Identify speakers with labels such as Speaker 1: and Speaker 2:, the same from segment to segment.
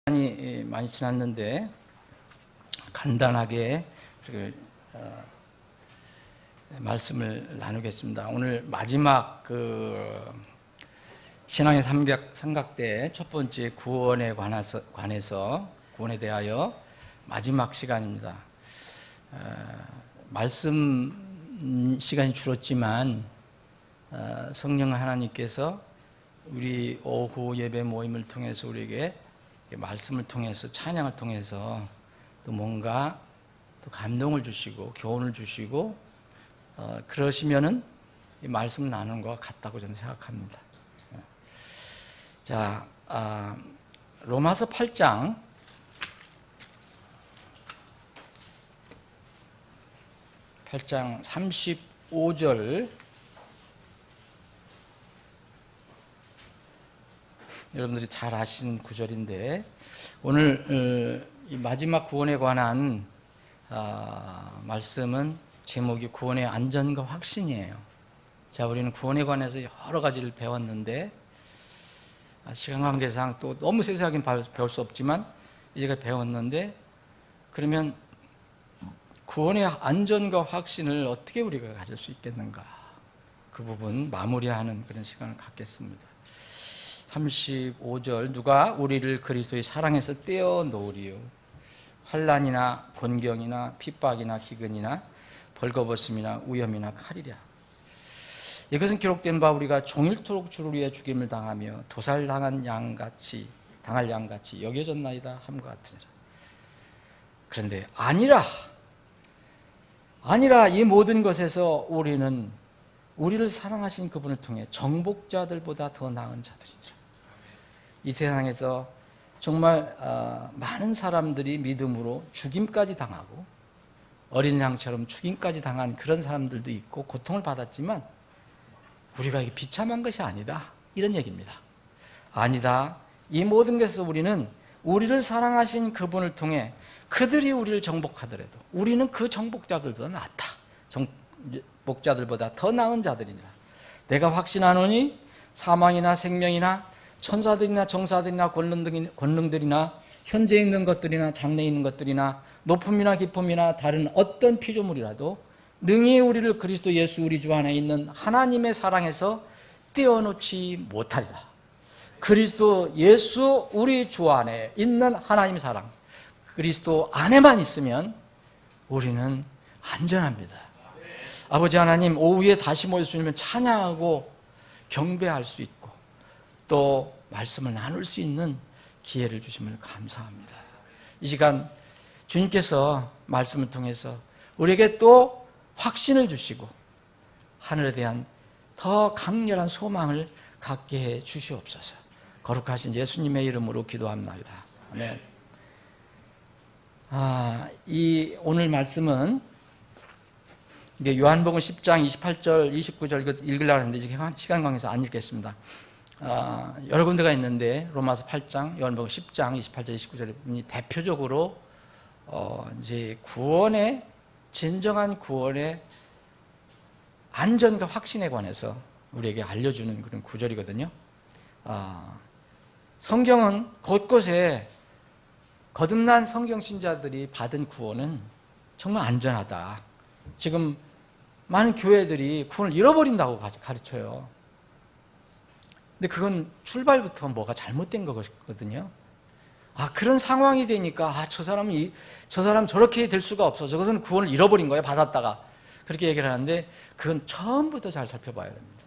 Speaker 1: 시간이 많이 지났는데 간단하게 말씀을 나누겠습니다. 오늘 마지막 신앙의 삼각대 첫 번째 구원에 관해서 구원에 대하여 마지막 시간입니다. 말씀 시간이 줄었지만 성령 하나님께서 우리 오후 예배 모임을 통해서 우리에게 말씀을 통해서 찬양을 통해서 또 뭔가 또 감동을 주시고 교훈을 주시고 그러시면은 이 말씀 나누는 것과 같다고 저는 생각합니다. 자, 로마서 8장 35절 여러분들이 잘 아시는 구절인데 오늘 이 마지막 구원에 관한 말씀은 제목이 구원의 안전과 확신이에요. 자, 우리는 구원에 관해서 여러 가지를 배웠는데 시간 관계상 또 너무 세세하게 배울 수 없지만 이제가 배웠는데 그러면 구원의 안전과 확신을 어떻게 우리가 가질 수 있겠는가? 그 부분 마무리하는 그런 시간을 갖겠습니다. 35절 누가 우리를 그리스도의 사랑에서 떼어놓으리요 환난이나 곤경이나 핍박이나 기근이나 벌거벗음이나 위험이나 칼이랴. 이것은 기록된 바 우리가 종일토록 주를 위해 죽임을 당하며 도살당할 양같이 여겨졌나이다 함과 같으니라. 그런데 아니라 이 모든 것에서 우리는 우리를 사랑하신 그분을 통해 정복자들보다 더 나은 자들이니라. 이 세상에서 정말 많은 사람들이 믿음으로 죽임까지 당하고 어린 양처럼 죽임까지 당한 그런 사람들도 있고 고통을 받았지만 우리가 이게 비참한 것이 아니다 이런 얘기입니다. 아니다. 이 모든 것에서 우리는 우리를 사랑하신 그분을 통해 그들이 우리를 정복하더라도 우리는 그 정복자들보다 낫다. 정복자들보다 더 나은 자들이니라. 내가 확신하노니 사망이나 생명이나 천사들이나 정사들이나 권능들이나 현재 있는 것들이나 장래 있는 것들이나 높음이나 깊음이나 다른 어떤 피조물이라도 능히 우리를 그리스도 예수 우리 주 안에 있는 하나님의 사랑에서 떼어놓지 못하리라. 그리스도 예수 우리 주 안에 있는 하나님의 사랑, 그리스도 안에만 있으면 우리는 안전합니다. 아버지 하나님, 오후에 다시 모여 주시면 찬양하고 경배할 수 있고 또 말씀을 나눌 수 있는 기회를 주심을 감사합니다. 이 시간 주님께서 말씀을 통해서 우리에게 또 확신을 주시고 하늘에 대한 더 강렬한 소망을 갖게 해 주시옵소서. 거룩하신 예수님의 이름으로 기도합니다. 아멘. 이 오늘 말씀은 이게 요한복음 10장 28절, 29절 읽으려고 하는데 시간 관계에서 안 읽겠습니다. 여러 군데가 있는데 로마서 8장, 요한복음 10장 28절, 29절이 대표적으로 이제 구원의 진정한 구원의 안전과 확신에 관해서 우리에게 알려주는 그런 구절이거든요. 성경은 곳곳에 거듭난 성경 신자들이 받은 구원은 정말 안전하다. 지금 많은 교회들이 구원을 잃어버린다고 가르쳐요. 근데 그건 출발부터 뭐가 잘못된 거거든요. 그런 상황이 되니까 저 사람 저렇게 될 수가 없어. 저것은 구원을 잃어버린 거예요. 받았다가 그렇게 얘기를 하는데 그건 처음부터 잘 살펴봐야 됩니다.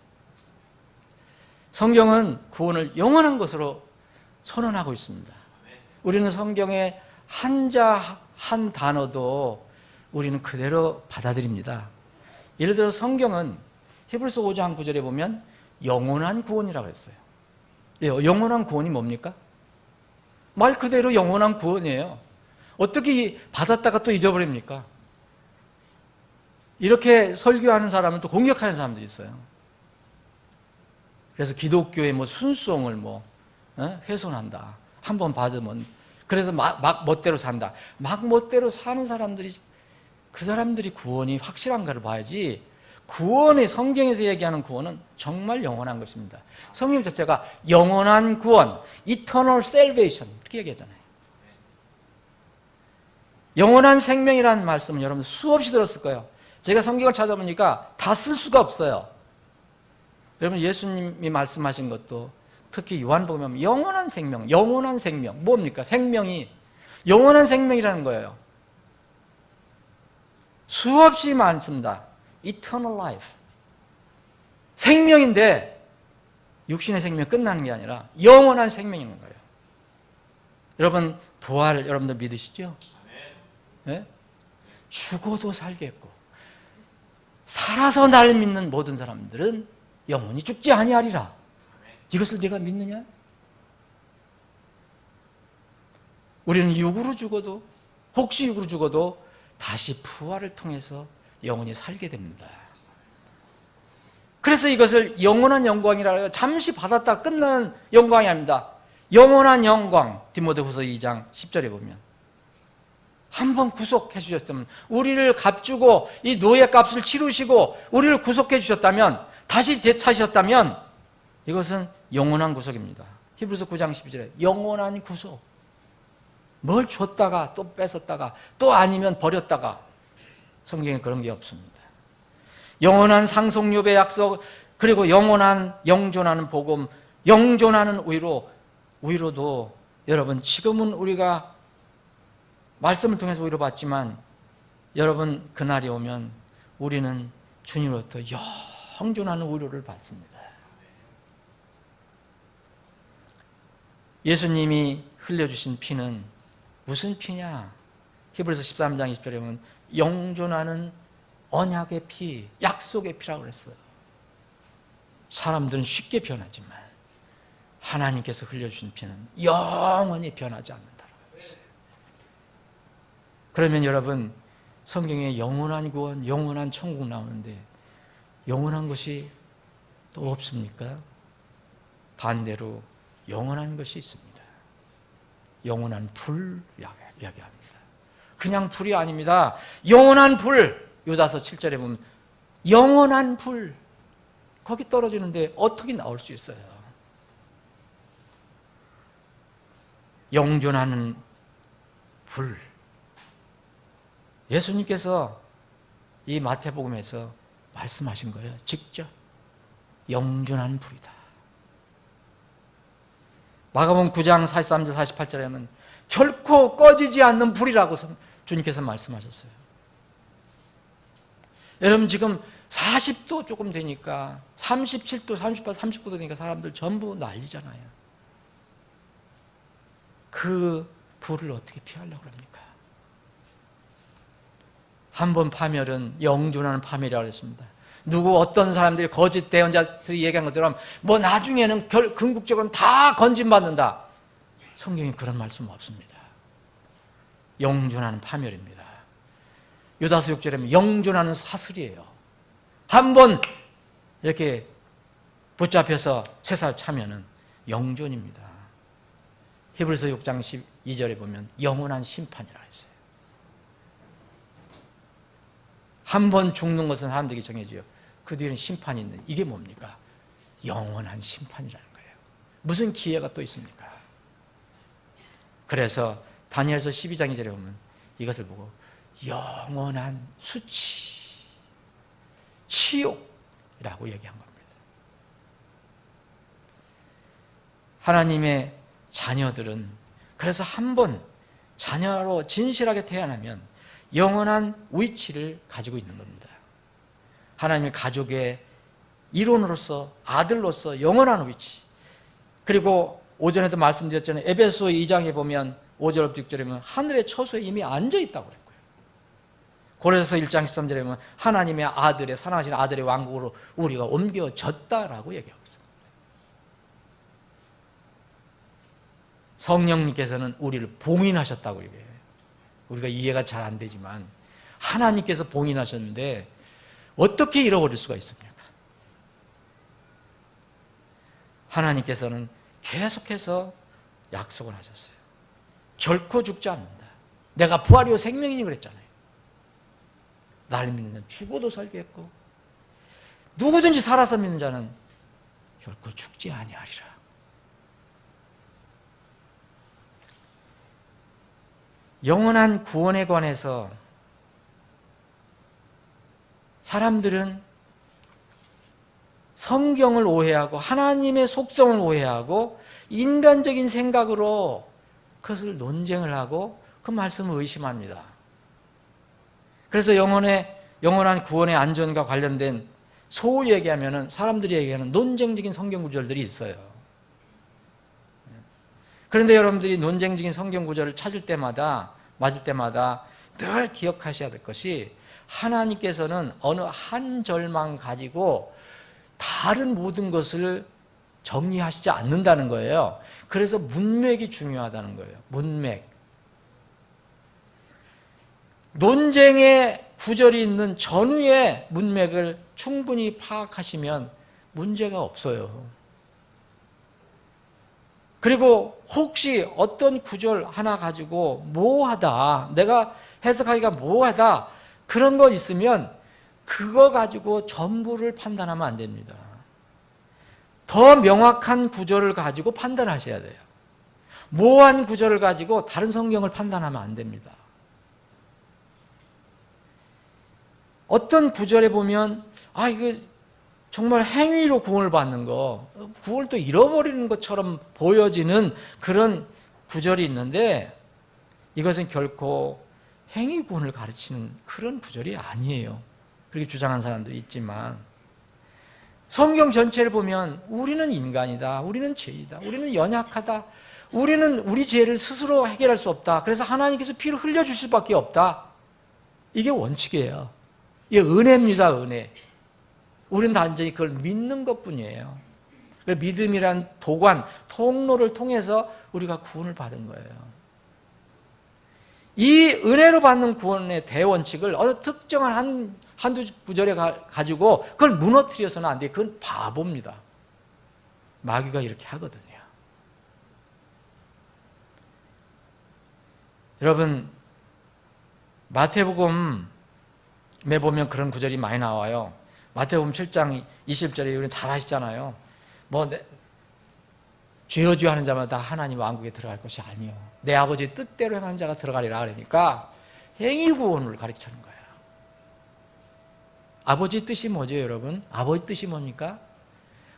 Speaker 1: 성경은 구원을 영원한 것으로 선언하고 있습니다. 우리는 성경의 한자 한 단어도 우리는 그대로 받아들입니다. 예를 들어 성경은 히브리서 5장 9절에 보면 영원한 구원이라고 했어요. 영원한 구원이 뭡니까? 말 그대로 영원한 구원이에요. 어떻게 받았다가 또 잊어버립니까? 이렇게 설교하는 사람은 또 공격하는 사람들이 있어요. 그래서 기독교의 순수성을 훼손한다. 한 번 받으면 그래서 막 멋대로 산다. 막 멋대로 사는 사람들이 그 사람들이 구원이 확실한가를 봐야지. 구원의 성경에서 얘기하는 구원은 정말 영원한 것입니다. 성경 자체가 영원한 구원, eternal salvation 이렇게 얘기하잖아요. 영원한 생명이라는 말씀은 여러분 수없이 들었을 거예요. 제가 성경을 찾아보니까 다 쓸 수가 없어요. 여러분 예수님이 말씀하신 것도 특히 요한복음에 영원한 생명, 영원한 생명. 뭡니까? 생명이 영원한 생명이라는 거예요. 수없이 많습니다. Eternal life. 생명인데 육신의 생명이 끝나는 게 아니라 영원한 생명이 있는 거예요. 여러분 부활 여러분들 믿으시죠? 네? 죽어도 살겠고 살아서 날 믿는 모든 사람들은 영원히 죽지 아니하리라. 이것을 네가 믿느냐? 우리는 육으로 죽어도 혹시 육으로 죽어도 다시 부활을 통해서 영원히 살게 됩니다. 그래서 이것을 영원한 영광이라고 해요. 잠시 받았다 끝나는 영광이 아닙니다. 영원한 영광. 디모데후서 2장 10절에 보면 한번 구속해 주셨다면, 우리를 값주고 이 노예 값을 치르시고 우리를 구속해 주셨다면, 다시 되찾으셨다면 이것은 영원한 구속입니다. 히브리서 9장 12절에 영원한 구속. 뭘 줬다가 또 뺏었다가 또 아니면 버렸다가, 성경에 그런 게 없습니다. 영원한 상속료의 약속, 그리고 영원한 영존하는 복음, 영존하는 위로도 여러분 지금은 우리가 말씀을 통해서 위로받지만 여러분 그날이 오면 우리는 주님으로부터 영존하는 위로를 받습니다. 예수님이 흘려주신 피는 무슨 피냐? 히브리서 13장 20절에 보면 영존하는 언약의 피, 약속의 피라고 그랬어요. 사람들은 쉽게 변하지만 하나님께서 흘려주신 피는 영원히 변하지 않는다라고 했어요. 그러면 여러분 성경에 영원한 구원, 영원한 천국 나오는데 영원한 것이 또 없습니까? 반대로 영원한 것이 있습니다. 영원한 불 이야기합니다. 그냥 불이 아닙니다. 영원한 불. 요다서 7절에 보면 영원한 불. 거기 떨어지는데 어떻게 나올 수 있어요? 영존하는 불. 예수님께서 이 마태복음에서 말씀하신 거예요. 직접 영존한 불이다. 마가복음 9장 43절 48절에는 결코 꺼지지 않는 불이라고 주님께서 말씀하셨어요. 여러분 지금 40도 조금 되니까 37도, 38도, 39도 되니까 사람들 전부 난리잖아요. 그 불을 어떻게 피하려고 합니까? 한 번 파멸은 영존하는 파멸이라고 했습니다. 어떤 사람들이 거짓 대언자들이 얘기한 것처럼 뭐 나중에는 궁극적으로는 다 건진받는다. 성경에 그런 말씀 없습니다. 영존하는 파멸입니다. 요다서 6절에 영존하는 사슬이에요. 한번 이렇게 붙잡혀서 세살 차면은 영존입니다. 히브리서 6장 12절에 보면 영원한 심판이라 했어요. 한 번 죽는 것은 사람들에게 정해져요. 그 뒤에는 심판이 있는, 이게 뭡니까? 영원한 심판이라는 거예요. 무슨 기회가 또 있습니까? 그래서 다니엘서 12장 2절에 보면 이것을 보고 영원한 수치, 치욕이라고 얘기한 겁니다. 하나님의 자녀들은 그래서 한 번 자녀로 진실하게 태어나면 영원한 위치를 가지고 있는 겁니다. 하나님의 가족의 일원으로서, 아들로서 영원한 위치. 그리고 오전에도 말씀드렸잖아요. 에베소 2장에 보면 5절부터 6절에 보면 하늘의 처소에 이미 앉아 있다고 그랬고요. 고린도서 1장 13절에 보면 하나님의 아들의, 사랑하신 아들의 왕국으로 우리가 옮겨졌다라고 얘기하고 있습니다. 성령님께서는 우리를 봉인하셨다고 얘기해요. 우리가 이해가 잘 안 되지만 하나님께서 봉인하셨는데 어떻게 잃어버릴 수가 있습니까? 하나님께서는 계속해서 약속을 하셨어요. 결코 죽지 않는다. 내가 부활이요 생명이니 그랬잖아요. 나를 믿는 자는 죽어도 살게 했고 누구든지 살아서 믿는 자는 결코 죽지 아니하리라. 영원한 구원에 관해서 사람들은 성경을 오해하고 하나님의 속성을 오해하고 인간적인 생각으로 그것을 논쟁을 하고 그 말씀을 의심합니다. 그래서 영원한 구원의 안전과 관련된 소위 얘기하면은 사람들이 얘기하는 논쟁적인 성경 구절들이 있어요. 그런데 여러분들이 논쟁적인 성경 구절을 맞을 때마다 늘 기억하셔야 될 것이 하나님께서는 어느 한 절만 가지고 다른 모든 것을 정리하시지 않는다는 거예요. 그래서 문맥이 중요하다는 거예요. 문맥. 논쟁의 구절이 있는 전후의 문맥을 충분히 파악하시면 문제가 없어요. 그리고 혹시 어떤 구절 하나 가지고 모호하다, 내가 해석하기가 모호하다, 그런 거 있으면 그거 가지고 전부를 판단하면 안 됩니다. 더 명확한 구절을 가지고 판단하셔야 돼요. 모호한 구절을 가지고 다른 성경을 판단하면 안 됩니다. 어떤 구절에 보면 이거 정말 행위로 구원을 받는 거, 구원을 또 잃어버리는 것처럼 보여지는 그런 구절이 있는데 이것은 결코 행위 구원을 가르치는 그런 구절이 아니에요. 그렇게 주장한 사람들이 있지만 성경 전체를 보면 우리는 인간이다, 우리는 죄이다, 우리는 연약하다, 우리는 우리 죄를 스스로 해결할 수 없다, 그래서 하나님께서 피를 흘려주실 수밖에 없다, 이게 원칙이에요. 이게 은혜입니다. 은혜. 우리는 단지 그걸 믿는 것뿐이에요. 믿음이란 도관, 통로를 통해서 우리가 구원을 받은 거예요. 이 은혜로 받는 구원의 대원칙을 어느 특정한 한두 구절에 가지고 그걸 무너뜨려서는 안 돼요. 그건 바보입니다. 마귀가 이렇게 하거든요. 여러분, 마태복음에 보면 그런 구절이 많이 나와요. 마태복음 7장 20절에 우리는 잘 아시잖아요. 죄어주여 하는 자마다 하나님 왕국에 들어갈 것이 아니요, 내 아버지의 뜻대로 행하는 자가 들어가리라. 그러니까 행위 구원을 가르치는 거예요. 아버지 뜻이 뭐죠, 여러분? 아버지 뜻이 뭡니까?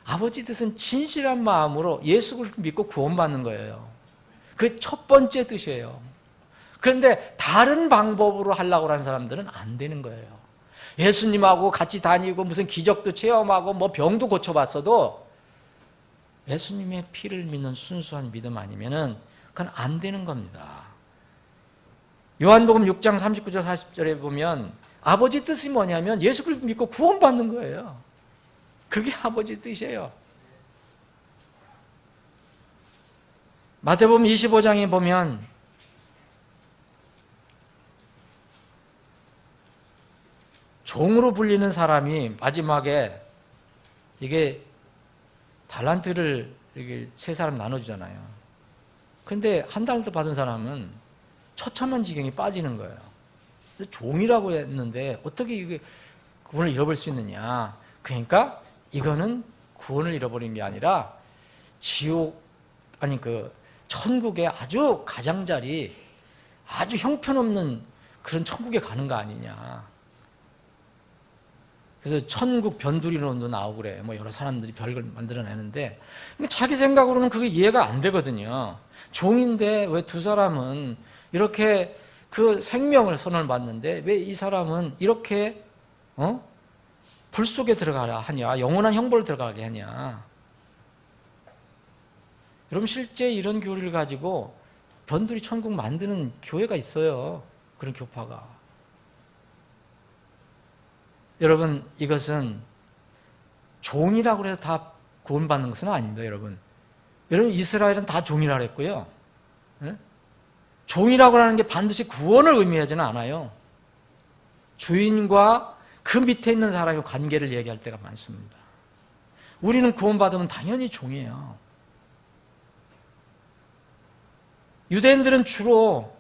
Speaker 1: 아버지 뜻은 진실한 마음으로 예수 그리스도를 믿고 구원받는 거예요. 그게 첫 번째 뜻이에요. 그런데 다른 방법으로 하려고 하는 사람들은 안 되는 거예요. 예수님하고 같이 다니고 무슨 기적도 체험하고 병도 고쳐봤어도 예수님의 피를 믿는 순수한 믿음 아니면은 그건 안 되는 겁니다. 요한복음 6장 39절 40절에 보면 아버지 뜻이 뭐냐면 예수 그리스도 믿고 구원받는 거예요. 그게 아버지 뜻이에요. 마태복음 25장에 보면 종으로 불리는 사람이 마지막에 이게 달란트를 이렇게 세 사람 나눠주잖아요. 근데 한 달란트 받은 사람은 처참한 지경에 빠지는 거예요. 종이라고 했는데 어떻게 이게 구원을 잃어버릴 수 있느냐. 그러니까 이거는 구원을 잃어버린 게 아니라 천국의 아주 가장자리, 아주 형편없는 그런 천국에 가는 거 아니냐. 그래서 천국 변두리론도 나오고 그래. 여러 사람들이 별걸 만들어내는데 자기 생각으로는 그게 이해가 안 되거든요. 종인데 왜 두 사람은 이렇게 그 생명을 선언을 받는데 왜 이 사람은 이렇게 불 속에 들어가라 하냐, 영원한 형벌을 들어가게 하냐. 여러분, 실제 이런 교리를 가지고 변두리 천국 만드는 교회가 있어요. 그런 교파가. 여러분, 이것은 종이라고 해서 다 구원받는 것은 아닙니다. 여러분, 이스라엘은 다 종이라고 했고요. 종이라고 하는 게 반드시 구원을 의미하지는 않아요. 주인과 그 밑에 있는 사람의 관계를 얘기할 때가 많습니다. 우리는 구원받으면 당연히 종이에요. 유대인들은 주로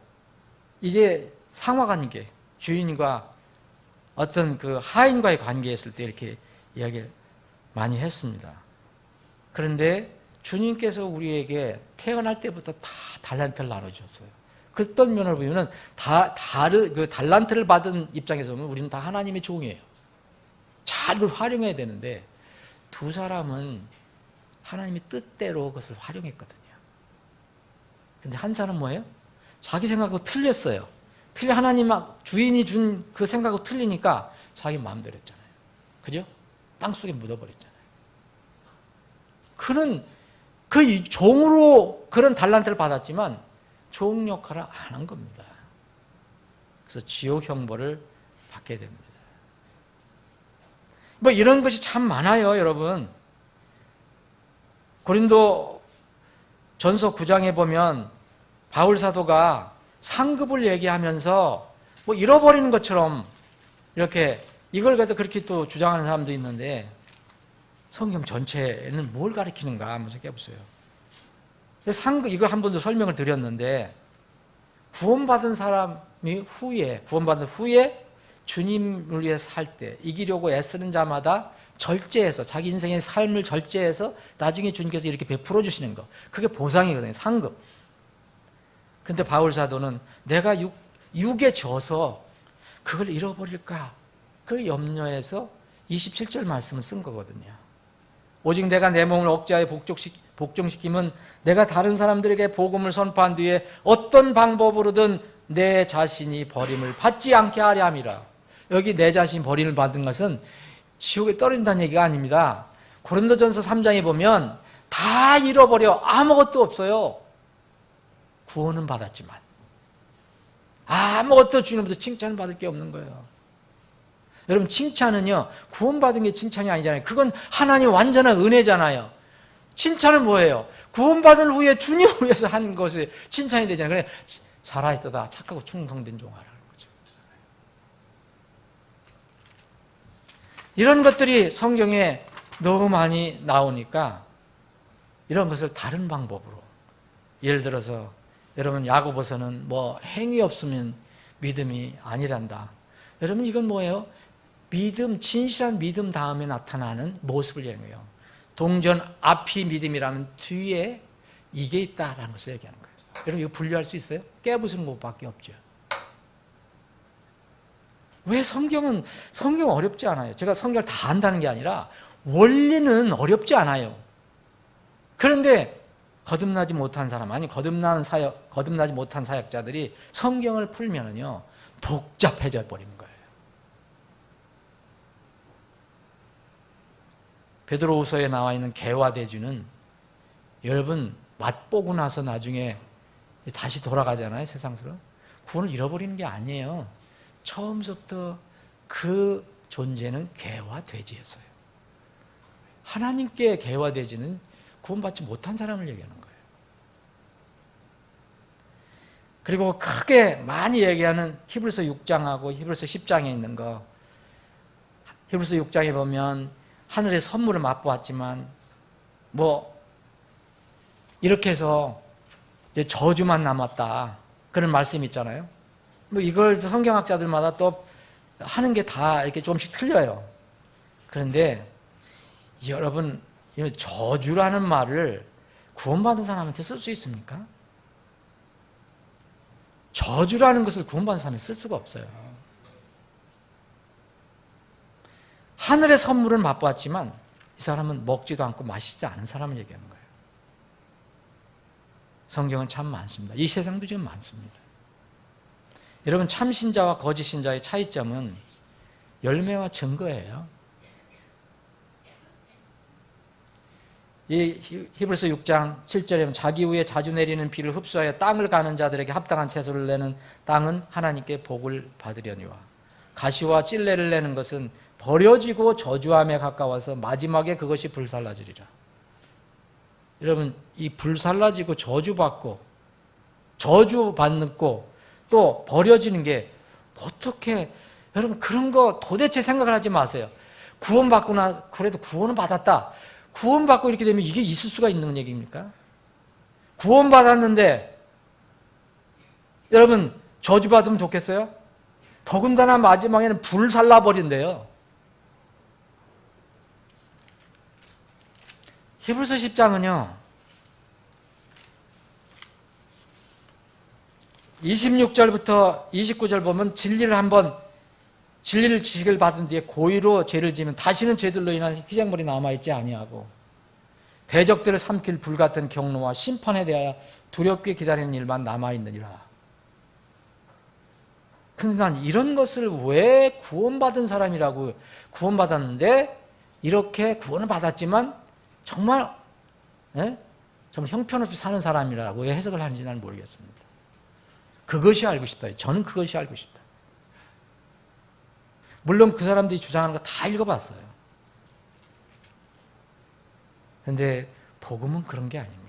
Speaker 1: 이제 상하관계, 주인과 어떤 그 하인과의 관계였을 때 이렇게 이야기를 많이 했습니다. 그런데 주님께서 우리에게 태어날 때부터 다 달란트를 나눠주셨어요. 그떤 면을 보면은 그 달란트를 받은 입장에서 보면 우리는 다 하나님의 종이에요. 잘 그걸 활용해야 되는데 두 사람은 하나님의 뜻대로 그것을 활용했거든요. 근데 한 사람은 뭐예요? 자기 생각하고 틀렸어요. 하나님 주인이 준 그 생각하고 틀리니까 자기 마음대로 했잖아요. 그죠? 땅속에 묻어버렸잖아요. 그는 그 종으로 그런 달란트를 받았지만 종 역할을 안 한 겁니다. 그래서 지옥 형벌을 받게 됩니다. 뭐 이런 것이 참 많아요, 여러분. 고린도 전서 9장에 보면 바울 사도가 상급을 얘기하면서 뭐 잃어버리는 것처럼 이렇게 이걸 갖다 그렇게 또 주장하는 사람도 있는데 성경 전체는 뭘 가리키는가 한번 생각해 보세요. 상급 이거 한 번도 설명을 드렸는데 구원받은 후에 주님을 위해 살 때 이기려고 애쓰는 자마다 절제해서 자기 인생의 삶을 절제해서 나중에 주님께서 이렇게 베풀어 주시는 거 그게 보상이거든요. 상급. 그런데 바울 사도는 내가 육에 져서 그걸 잃어버릴까 그 염려에서 27절 말씀을 쓴 거거든요. 오직 내가 내 몸을 억제하여 복종시키면 내가 다른 사람들에게 복음을 선포한 뒤에 어떤 방법으로든 내 자신이 버림을 받지 않게 하려 함이라. 여기 내 자신이 버림을 받은 것은 지옥에 떨어진다는 얘기가 아닙니다. 고린도전서 3장에 보면 다 잃어버려 아무것도 없어요. 구원은 받았지만 아무것도 주님으로부터 칭찬을 받을 게 없는 거예요. 여러분 칭찬은요 구원받은 게 칭찬이 아니잖아요. 그건 하나님 완전한 은혜잖아요. 칭찬은 뭐예요? 구원받은 후에 주님을 위해서 한 것이 칭찬이 되잖아요. 그래 살아있다 착하고 충성된 종아라는 거죠. 이런 것들이 성경에 너무 많이 나오니까 이런 것을 다른 방법으로 예를 들어서 여러분 야고보서는 뭐 행위 없으면 믿음이 아니란다. 여러분 이건 뭐예요? 믿음, 진실한 믿음 다음에 나타나는 모습을 얘기하는 거예요. 동전 앞이 믿음이라면 뒤에 이게 있다라는 것을 얘기하는 거예요. 여러분 이거 분류할 수 있어요? 깨부수는 것밖에 없죠. 왜 성경 어렵지 않아요. 제가 성경을 다 안다는 게 아니라 원리는 어렵지 않아요. 그런데 거듭나지 못한 사람, 아니 거듭나지 못한 사역자들이 성경을 풀면은요 복잡해져 버리는 거예요. 베드로후서에 나와 있는 개화대주는 여러분 맛보고 나서 나중에 다시 돌아가잖아요, 세상으로. 구원을 잃어버리는 게 아니에요. 처음부터 그 존재는 개와 돼지였어요. 하나님께 개와 돼지는 구원받지 못한 사람을 얘기하는 거예요. 그리고 크게 많이 얘기하는 히브리서 6장하고 히브리서 10장에 있는 거. 히브리서 6장에 보면 하늘의 선물을 맛보았지만 뭐 이렇게 해서 이제 저주만 남았다. 그런 말씀이 있잖아요. 뭐 이걸 성경학자들마다 또 하는 게 다 이렇게 조금씩 틀려요. 그런데 여러분, 저주라는 말을 구원받은 사람한테 쓸 수 있습니까? 저주라는 것을 구원받은 사람이 쓸 수가 없어요. 하늘의 선물은 맛보았지만 이 사람은 먹지도 않고 마시지 않은 사람을 얘기하는 거예요. 성경은 참 많습니다. 이 세상도 지금 많습니다. 여러분 참신자와 거짓신자의 차이점은 열매와 증거예요. 이 히브리서 6장 7절에 보면 자기 위에 자주 내리는 비를 흡수하여 땅을 가는 자들에게 합당한 채소를 내는 땅은 하나님께 복을 받으려니와 가시와 찔레를 내는 것은 버려지고 저주함에 가까워서 마지막에 그것이 불살라지리라. 여러분 이 불살라지고 저주받고 저주받고 또 버려지는 게 어떻게 여러분 그런 거 도대체 생각을 하지 마세요. 구원받고 그래도 구원은 받았다. 구원받고 이렇게 되면 이게 있을 수가 있는 얘기입니까? 구원받았는데 여러분 저주받으면 좋겠어요? 더군다나 마지막에는 불살라버린대요. 히브리서 10장은요 26절부터 29절 보면 진리를 지식을 받은 뒤에 고의로 죄를 지면 다시는 죄들로 인한 희생물이 남아있지 아니하고 대적들을 삼킬 불같은 경로와 심판에 대하여 두렵게 기다리는 일만 남아있느니라. 근데 난 이런 것을 왜 구원받은 사람이라고 구원받았는데 이렇게 구원을 받았지만 정말 좀 형편없이 사는 사람이라고 왜 해석을 하는지 나는 모르겠습니다. 그것이 알고 싶다. 저는 그것이 알고 싶다. 물론 그 사람들이 주장하는 거 다 읽어봤어요. 그런데 복음은 그런 게 아닙니다.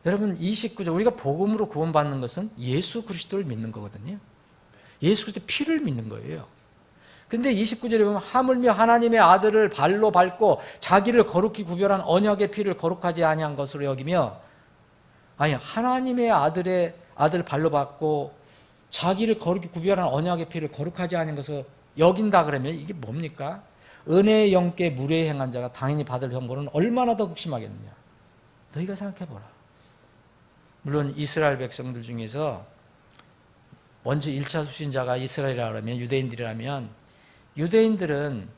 Speaker 1: 여러분 29절 우리가 복음으로 구원받는 것은 예수 그리스도를 믿는 거거든요. 예수 그리스도의 피를 믿는 거예요. 근데 29절에 보면 하물며 하나님의 아들을 발로 밟고 자기를 거룩히 구별한 언약의 피를 거룩하지 아니한 것으로 여기며 아니 하나님의 아들 발로 밟고 자기를 거룩히 구별한 언약의 피를 거룩하지 않은 것을 여긴다 그러면 이게 뭡니까? 은혜의 영께 무례히 행한 자가 당연히 받을 형벌은 얼마나 더 극심하겠느냐. 너희가 생각해보라. 물론 이스라엘 백성들 중에서 먼저 1차 수신자가 이스라엘이라 그러면 유대인들이라면 유대인들은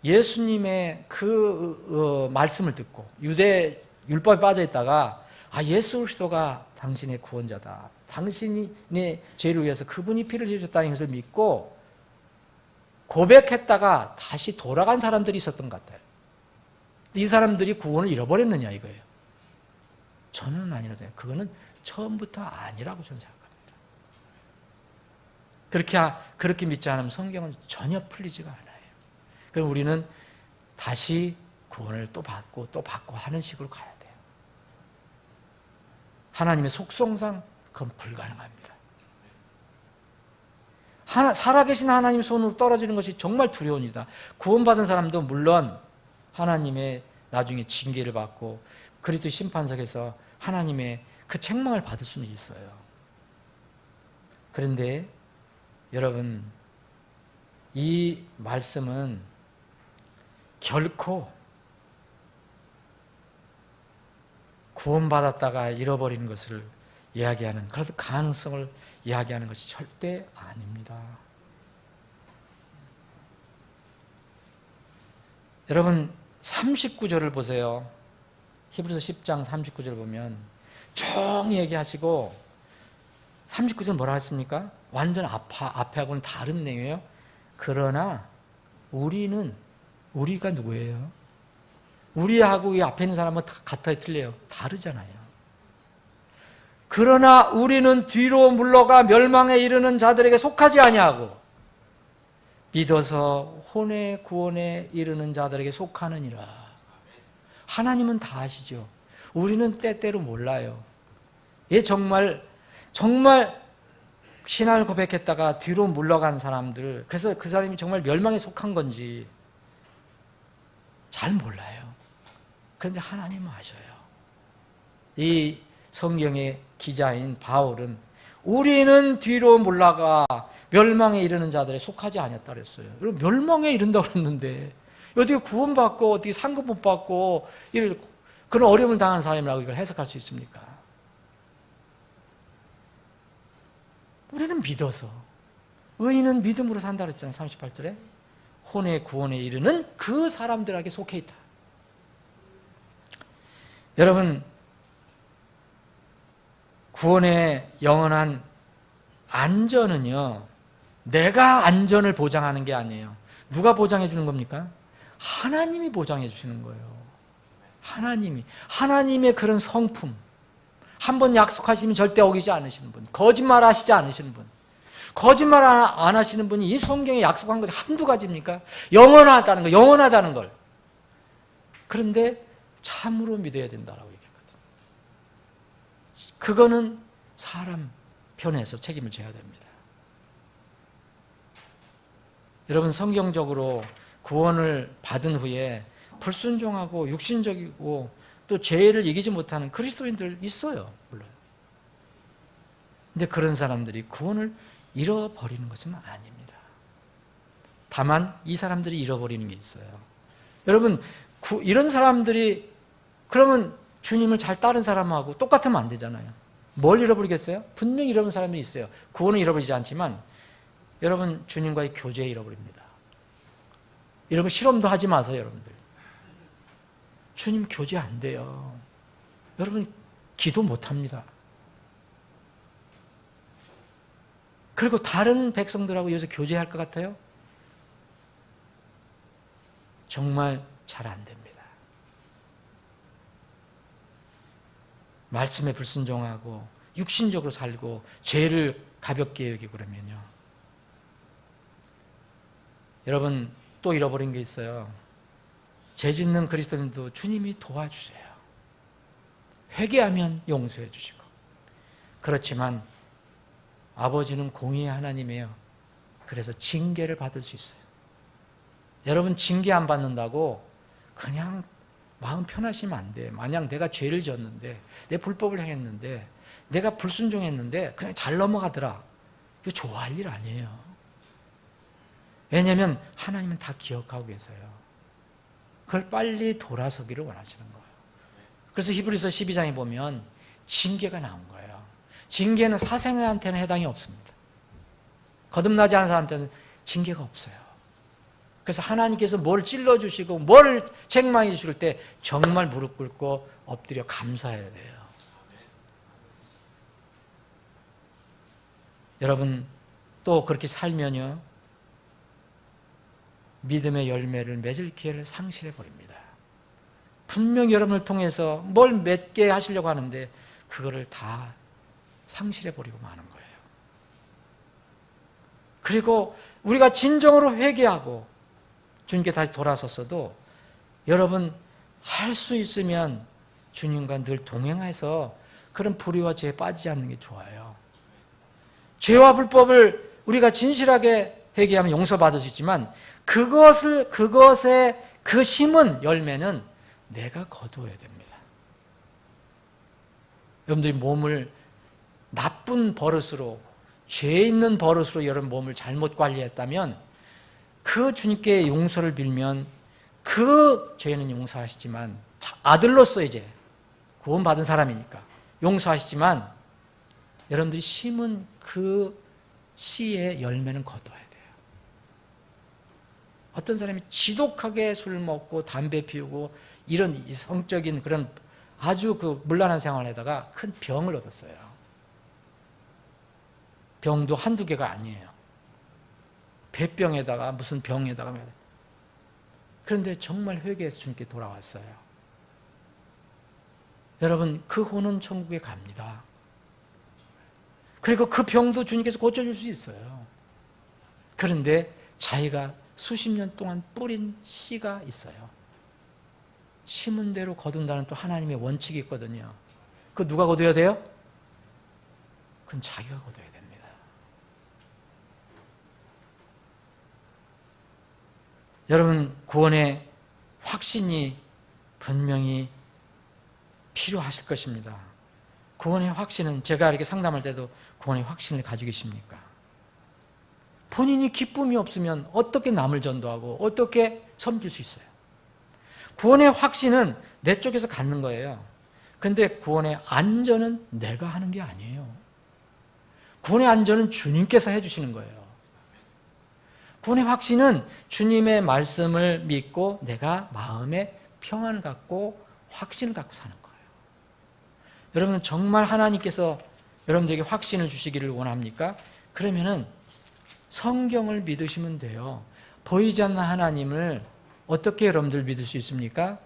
Speaker 1: 예수님의 그 말씀을 듣고 유대 율법에 빠져 있다가 예수 그리스도가 당신의 구원자다. 당신의 죄를 위해서 그분이 피를 흘리셨다는 것을 믿고 고백했다가 다시 돌아간 사람들이 있었던 것 같아요. 이 사람들이 구원을 잃어버렸느냐 이거예요. 저는 아니라고 생각해요. 그거는 처음부터 아니라고 저는 생각합니다. 그렇게 믿지 않으면 성경은 전혀 풀리지가 않아요. 그럼 우리는 다시 구원을 또 받고 하는 식으로 가야 돼요. 하나님의 속성상 그건 불가능합니다. 살아계신 하나님의 손으로 떨어지는 것이 정말 두려운 일이다. 구원받은 사람도 물론 하나님의 나중에 징계를 받고 그리스도의 심판석에서 하나님의 그 책망을 받을 수는 있어요. 그런데 여러분 이 말씀은 결코 구원받았다가 잃어버리는 것을 이야기하는 그런 가능성을 이야기하는 것이 절대 아닙니다. 여러분 39절을 보세요. 히브리서 10장 39절 보면 쭉 얘기하시고 39절 뭐라 했습니까? 완전 앞에하고는 다른 내용이에요. 그러나 우리가 누구예요? 우리하고 이 앞에 있는 사람은 같아요, 틀려요? 다르잖아요. 그러나 우리는 뒤로 물러가 멸망에 이르는 자들에게 속하지 아니하고 믿어서 혼의 구원에 이르는 자들에게 속하느니라. 하나님은 다 아시죠? 우리는 때때로 몰라요. 정말 신앙을 고백했다가 뒤로 물러간 사람들, 그래서 그 사람이 정말 멸망에 속한 건지 잘 몰라요. 그런데 하나님은 아셔요. 이 성경의 기자인 바울은 우리는 뒤로 물러가 멸망에 이르는 자들에 속하지 않았다 그랬어요. 여러분 멸망에 이른다고 그랬는데 어떻게 구원받고 어떻게 상급 못 받고 그런 어려움을 당한 사람이라고 이걸 해석할 수 있습니까? 우리는 믿어서 의인은 믿음으로 산다 그랬잖아요. 38절에 혼의 구원에 이르는 그 사람들에게 속해 있다. 여러분 구원의 영원한 안전은요 내가 안전을 보장하는 게 아니에요. 누가 보장해 주는 겁니까? 하나님이 보장해 주시는 거예요. 하나님의 그런 성품, 한번 약속하시면 절대 어기지 않으시는 분, 거짓말 하시지 않으시는 분, 거짓말 안 하시는 분이 이 성경에 약속한 것이 한두 가지입니까? 영원하다는 걸. 그런데 참으로 믿어야 된다라고 얘기했거든요. 그거는 사람 편에서 책임을 져야 됩니다. 여러분 성경적으로 구원을 받은 후에 불순종하고 육신적이고 또 죄를 이기지 못하는 그리스도인들 있어요. 물론. 근데 그런 사람들이 구원을 잃어버리는 것은 아닙니다. 다만 이 사람들이 잃어버리는 게 있어요. 여러분 이런 사람들이 그러면 주님을 잘 따른 사람하고 똑같으면 안 되잖아요. 뭘 잃어버리겠어요? 분명히 잃어버린 사람이 있어요. 구원은 잃어버리지 않지만 여러분 주님과의 교제 잃어버립니다. 여러분 실험도 하지 마세요. 여러분들 주님 교제 안 돼요. 여러분 기도 못합니다. 그리고 다른 백성들하고 여기서 교제할 것 같아요? 정말 잘 안 됩니다. 말씀에 불순종하고 육신적으로 살고 죄를 가볍게 여기고 그러면요. 여러분 또 잃어버린 게 있어요. 죄 짓는 그리스도인도 주님이 도와주세요. 회개하면 용서해 주시고. 그렇지만 아버지는 공의의 하나님이에요. 그래서 징계를 받을 수 있어요. 여러분 징계 안 받는다고 그냥 마음 편하시면 안 돼. 만약 내가 죄를 지었는데 내 불법을 행했는데 내가 불순종했는데 그냥 잘 넘어가더라. 이거 좋아할 일 아니에요. 왜냐하면 하나님은 다 기억하고 계세요. 그걸 빨리 돌아서기를 원하시는 거예요. 그래서 히브리서 12장에 보면 징계가 나온 거예요. 징계는 사생아한테는 해당이 없습니다. 거듭나지 않은 사람한테는 징계가 없어요. 그래서 하나님께서 뭘 찔러주시고 뭘 책망해 주실 때 정말 무릎 꿇고 엎드려 감사해야 돼요. 여러분 또 그렇게 살면요 믿음의 열매를 맺을 기회를 상실해 버립니다. 분명히 여러분을 통해서 뭘 맺게 하시려고 하는데 그거를 다 상실해 버리고 마는 거예요. 그리고 우리가 진정으로 회개하고 주님께 다시 돌아섰어도 여러분 할 수 있으면 주님과 늘 동행해서 그런 불의와 죄에 빠지지 않는 게 좋아요. 죄와 불법을 우리가 진실하게 회개하면 용서받을 수 있지만 그것의 그 심은 열매는 내가 거두어야 됩니다. 여러분들이 몸을 나쁜 버릇으로 죄 있는 버릇으로 여러분 몸을 잘못 관리했다면 그 주님께 용서를 빌면 그 죄는 용서하시지만 아들로서 이제 구원받은 사람이니까 용서하시지만 여러분들이 심은 그 씨의 열매는 거둬야 돼요. 어떤 사람이 지독하게 술 먹고 담배 피우고 이런 성적인 그런 아주 그 문란한 생활을 하다가 큰 병을 얻었어요. 병도 한두 개가 아니에요. 배병에다가 무슨 병에다가. 그런데 정말 회개해서 주님께 돌아왔어요. 여러분 그 혼은 천국에 갑니다. 그리고 그 병도 주님께서 고쳐줄 수 있어요. 그런데 자기가 수십 년 동안 뿌린 씨가 있어요. 심은 대로 거둔다는 또 하나님의 원칙이 있거든요. 그거 누가 거둬야 돼요? 그건 자기가 거둬야 됩니다. 여러분 구원의 확신이 분명히 필요하실 것입니다. 구원의 확신은 제가 이렇게 상담할 때도 구원의 확신을 가지고 계십니까? 본인이 기쁨이 없으면 어떻게 남을 전도하고 어떻게 섬길 수 있어요? 구원의 확신은 내 쪽에서 갖는 거예요. 그런데 구원의 안전은 내가 하는 게 아니에요. 구원의 안전은 주님께서 해주시는 거예요. 구원의 확신은 주님의 말씀을 믿고 내가 마음에 평안을 갖고 확신을 갖고 사는 거예요. 여러분은 정말 하나님께서 여러분들에게 확신을 주시기를 원합니까? 그러면은 성경을 믿으시면 돼요. 보이지 않는 하나님을 어떻게 여러분들 믿을 수 있습니까?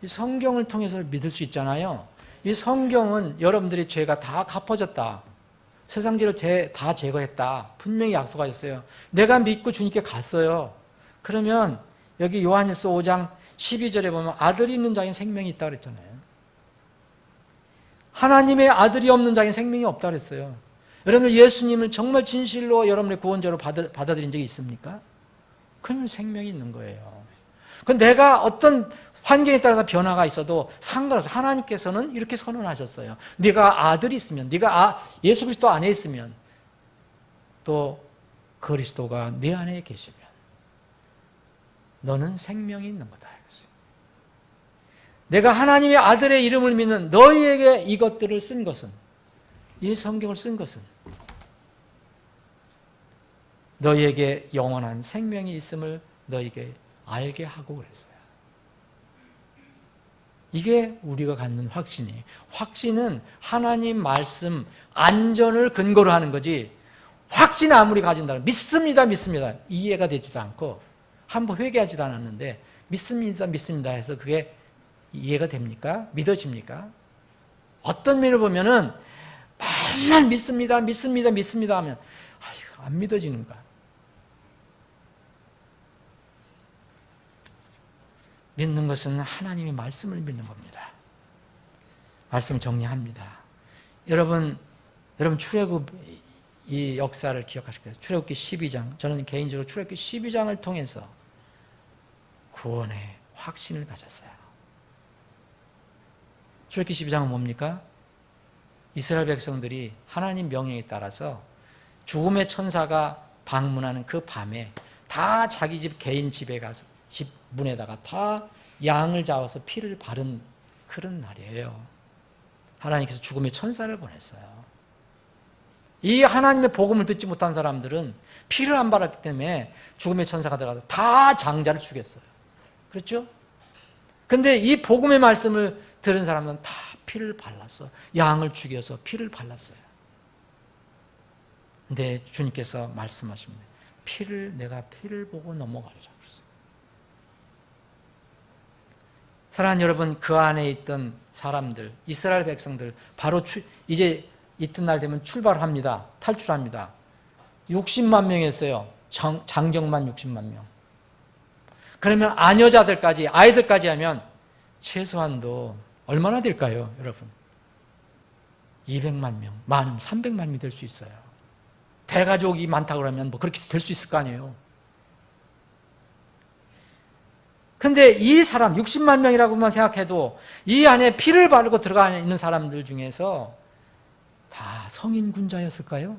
Speaker 1: 이 성경을 통해서 믿을 수 있잖아요. 이 성경은 여러분들의 죄가 다 갚아졌다. 세상죄를 다 제거했다. 분명히 약속하셨어요. 내가 믿고 주님께 갔어요. 그러면 여기 요한일서 5장 12절에 보면 아들이 있는 자에는 생명이 있다고 그랬잖아요. 하나님의 아들이 없는 자에는 생명이 없다고 그랬어요. 여러분 예수님을 정말 진실로 여러분의 구원자로 받아들인 적이 있습니까? 그러면 생명이 있는 거예요. 그 내가 어떤 환경에 따라서 변화가 있어도 상관없어요. 하나님께서는 이렇게 선언하셨어요. 네가 아들이 있으면, 네가 예수 그리스도 안에 있으면, 또 그리스도가 네 안에 계시면 너는 생명이 있는 거다. 내가 하나님의 아들의 이름을 믿는 너희에게 이것들을 쓴 것은 이 성경을 쓴 것은 너희에게 영원한 생명이 있음을 너희에게 알게 하고 그랬어요. 이게 우리가 갖는 확신이에요. 확신은 하나님 말씀 안전을 근거로 하는 거지, 확신 아무리 가진다면 믿습니다 이해가 되지도 않고 한번 회개하지도 않았는데 믿습니다 해서 그게 이해가 됩니까? 믿어집니까? 어떤 면을 보면은 맨날 믿습니다 하면 안 믿어지는 거야. 믿는 것은 하나님의 말씀을 믿는 겁니다. 말씀 정리합니다. 여러분 출애굽 이 역사를 기억하실 거예요. 출애굽기 12장. 저는 개인적으로 출애굽기 12장을 통해서 구원의 확신을 가졌어요. 출애굽기 12장은 뭡니까? 이스라엘 백성들이 하나님 명령에 따라서 죽음의 천사가 방문하는 그 밤에 다 자기 집 개인 집에 가서 집 문에다가 다 양을 잡아서 피를 바른 그런 날이에요. 하나님께서 죽음의 천사를 보냈어요. 이 하나님의 복음을 듣지 못한 사람들은 피를 안 발랐기 때문에 죽음의 천사가 들어가서 다 장자를 죽였어요. 그렇죠? 근데 이 복음의 말씀을 들은 사람은 다 피를 발랐어. 양을 죽여서 피를 발랐어요. 근데 주님께서 말씀하십니다. 내가 피를 보고 넘어가리라 그랬어요. 사랑하는 여러분, 그 안에 있던 사람들, 이스라엘 백성들, 바로 이제 이튿날 되면 출발합니다. 탈출합니다. 60만 명이었어요. 장정만 60만 명. 그러면 아녀자들까지, 아이들까지 하면 최소한도 얼마나 될까요, 여러분? 200만 명, 많으면 300만이 될 수 있어요. 대가족이 많다고 그러면 뭐 그렇게 될 수 있을 거 아니에요. 근데 이 사람, 60만 명이라고만 생각해도 이 안에 피를 바르고 들어가 있는 사람들 중에서 다 성인군자였을까요?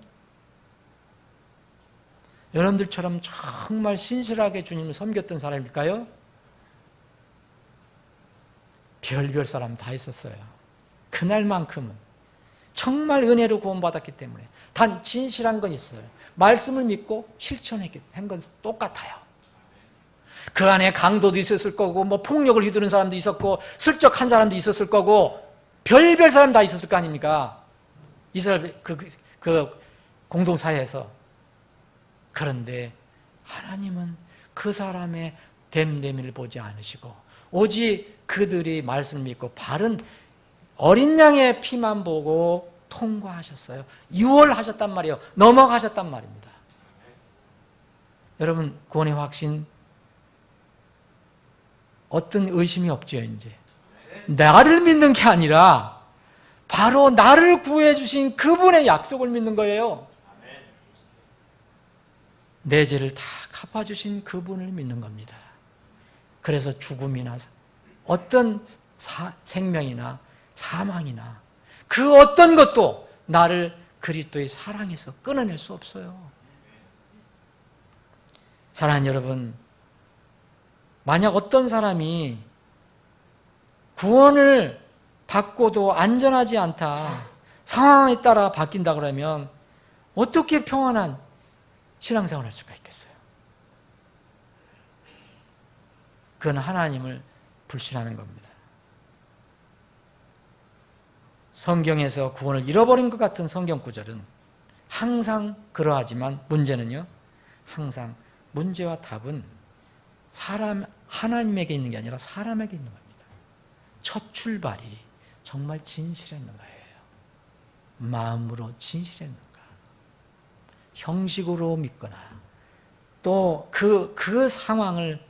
Speaker 1: 여러분들처럼 정말 신실하게 주님을 섬겼던 사람일까요? 별별 사람 다 있었어요. 그날만큼은 정말 은혜로 구원받았기 때문에 단 진실한 건 있어요. 말씀을 믿고 실천한 건 똑같아요. 그 안에 강도도 있었을 거고, 뭐 폭력을 휘두른 사람도 있었고, 슬쩍한 사람도 있었을 거고, 별별 사람 다 있었을 거 아닙니까? 이스라엘 그 공동사회에서. 그런데 하나님은 그 사람의 됨됨이를 보지 않으시고 오직 그들이 말씀을 믿고 바른 어린 양의 피만 보고 통과하셨어요. 유월하셨단 말이에요. 넘어가셨단 말입니다. 여러분, 구원의 확신 어떤 의심이 없지요. 이제 나를 믿는 게 아니라 바로 나를 구해 주신 그분의 약속을 믿는 거예요. 내 죄를 다 갚아주신 그분을 믿는 겁니다. 그래서 죽음이나 어떤 생명이나 사망이나 그 어떤 것도 나를 그리스도의 사랑에서 끊어낼 수 없어요. 사랑하는 여러분, 만약 어떤 사람이 구원을 받고도 안전하지 않다, 상황에 따라 바뀐다 그러면 어떻게 평안한 신앙생활을 할 수가 있겠어요? 그건 하나님을 불신하는 겁니다. 성경에서 구원을 잃어버린 것 같은 성경 구절은 항상 그러하지만 문제는요, 항상 문제와 답은 하나님에게 있는 게 아니라 사람에게 있는 겁니다. 첫 출발이 정말 진실했는가예요. 마음으로 진실했는가, 형식으로 믿거나 또 그 상황을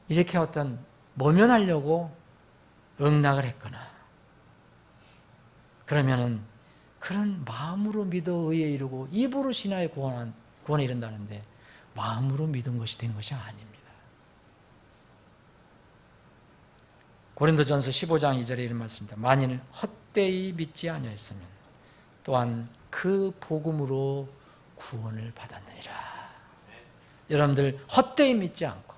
Speaker 1: 이렇게 어떤 모면하려고 응낙을 했거나, 그러면은 그런 마음으로 믿어 의에 이르고 입으로 신하여 구원에 이른다는데 마음으로 믿은 것이 된 것이 아닙니다. 고린도전서 15장 2절에 이런 말씀입니다. 만일 헛되이 믿지 아니하였으면 또한 그 복음으로 구원을 받았느니라. 여러분들 헛되이 믿지 않고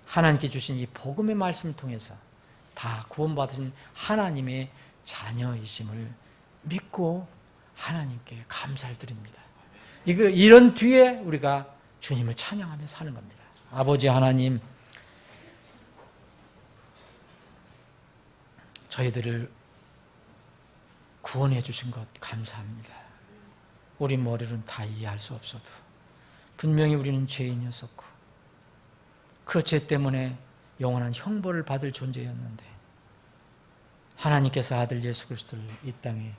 Speaker 1: 하나님께 주신 이 복음의 말씀을 통해서 다 구원받으신 하나님의 자녀이심을 믿고 하나님께 감사를 드립니다. 이런 뒤에 우리가 주님을 찬양하며 사는 겁니다. 아버지 하나님, 저희들을 구원해 주신 것 감사합니다. 우리 머리로는 다 이해할 수 없어도 분명히 우리는 죄인이었었고 그 죄 때문에 영원한 형벌을 받을 존재였는데 하나님께서 아들 예수 그리스도를 이 땅에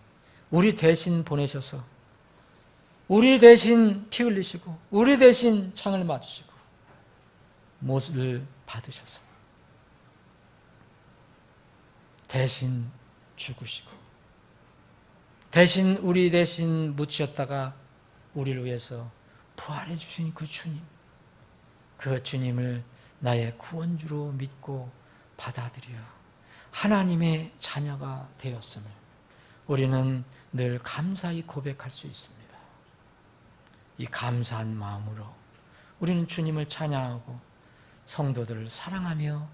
Speaker 1: 우리 대신 보내셔서 우리 대신 피 흘리시고 우리 대신 창을 맞으시고 못을 받으셔서 대신 죽으시고 대신 우리 대신 묻히셨다가 우리를 위해서 부활해 주신 그 주님, 그 주님을 나의 구원주로 믿고 받아들여 하나님의 자녀가 되었음을 우리는 늘 감사히 고백할 수 있습니다. 이 감사한 마음으로 우리는 주님을 찬양하고 성도들을 사랑하며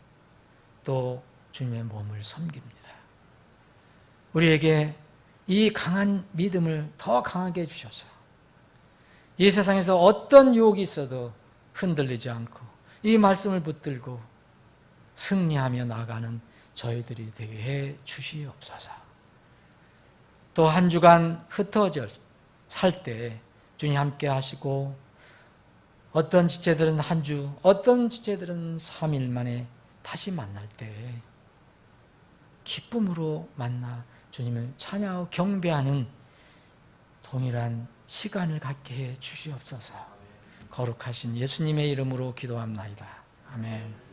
Speaker 1: 또 주님의 몸을 섬깁니다. 우리에게 이 강한 믿음을 더 강하게 해주셔서 이 세상에서 어떤 유혹이 있어도 흔들리지 않고 이 말씀을 붙들고 승리하며 나가는 저희들이 되게 해 주시옵소서. 또 한 주간 흩어져 살 때 주님 함께 하시고 어떤 지체들은 한 주, 어떤 지체들은 3일 만에 다시 만날 때 기쁨으로 만나 주님을 찬양하고 경배하는 동일한 시간을 갖게 해 주시옵소서. 거룩하신 예수님의 이름으로 기도합나이다. 아멘.